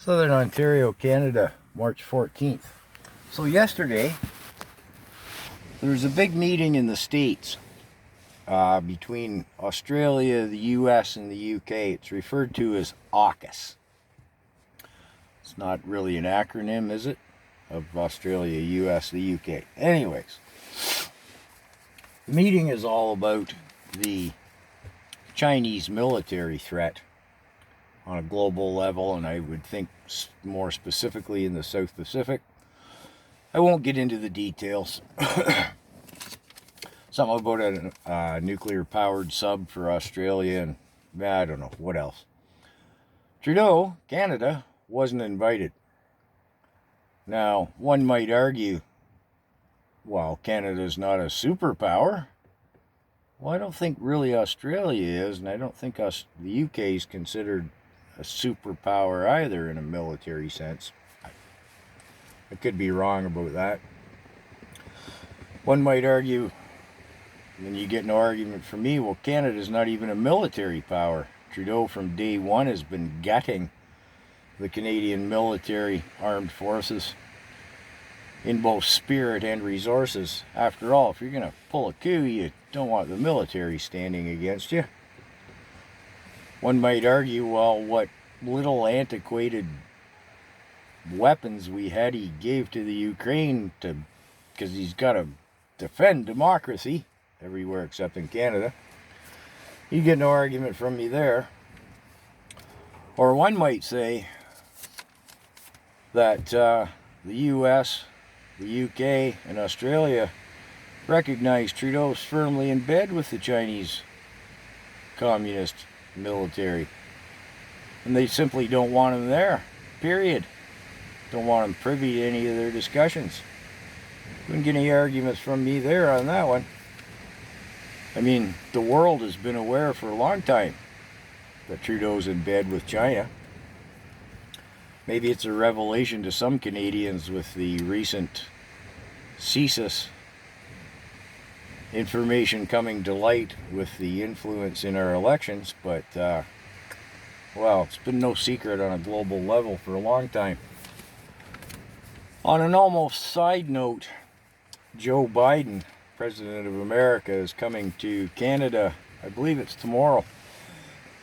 Southern Ontario, Canada, March 14th. So yesterday, there was a big meeting in the States between Australia, the US, and the UK. It's referred to as AUKUS. It's not really an acronym, is it? Of Australia, US, the UK. Anyways, the meeting is all about the Chinese military threat on a global level, and I would think more specifically in the South Pacific. I won't get into the details. Something about a nuclear-powered sub for Australia, and I don't know, what else. Trudeau, Canada, wasn't invited. Now, one might argue, well, Canada's not a superpower. Well, I don't think really Australia is, and I don't think the UK is considered a superpower either in a military sense. I could be wrong about that. One might argue, and you get an argument from me, well, Canada's not even a military power. Trudeau from day one has been gutting the Canadian military armed forces in both spirit and resources. After all, if you're going to pull a coup, you don't want the military standing against you. One might argue, well, what little antiquated weapons we had he gave to the Ukraine because he's got to defend democracy everywhere except in Canada. You get no argument from me there. Or one might say that the US, the UK, and Australia recognize Trudeau's firmly in bed with the Chinese communist military. And they simply don't want him there, period. Don't want him privy to any of their discussions. Couldn't get any arguments from me there on that one. I mean, the world has been aware for a long time that Trudeau's in bed with China. Maybe it's a revelation to some Canadians with the recent CSIS information coming to light with the influence in our elections, but, well, it's been no secret on a global level for a long time. On an almost side note, Joe Biden, President of America, is coming to Canada, I believe it's tomorrow,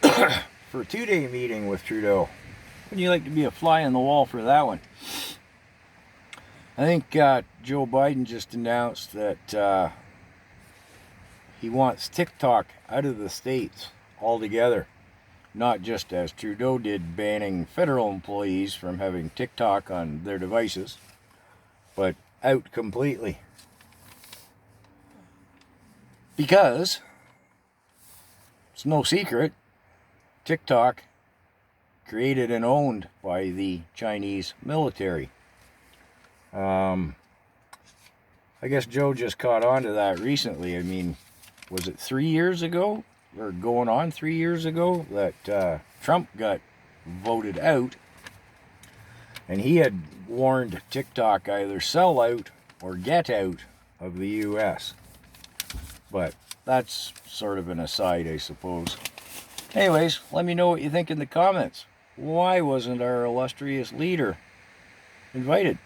for a 2-day meeting with Trudeau. Wouldn't you like to be a fly on the wall for that one? I think Joe Biden just announced that he wants TikTok out of the States altogether. Not just as Trudeau did, banning federal employees from having TikTok on their devices, but out completely. Because it's no secret, TikTok created and owned by the Chinese military. I guess Joe just caught on to that recently. I mean, was it 3 years ago, or going on 3 years ago, that Trump got voted out, and he had warned TikTok either sell out or get out of the US. But that's sort of an aside, I suppose. Anyways, let me know what you think in the comments. Why wasn't our illustrious leader invited?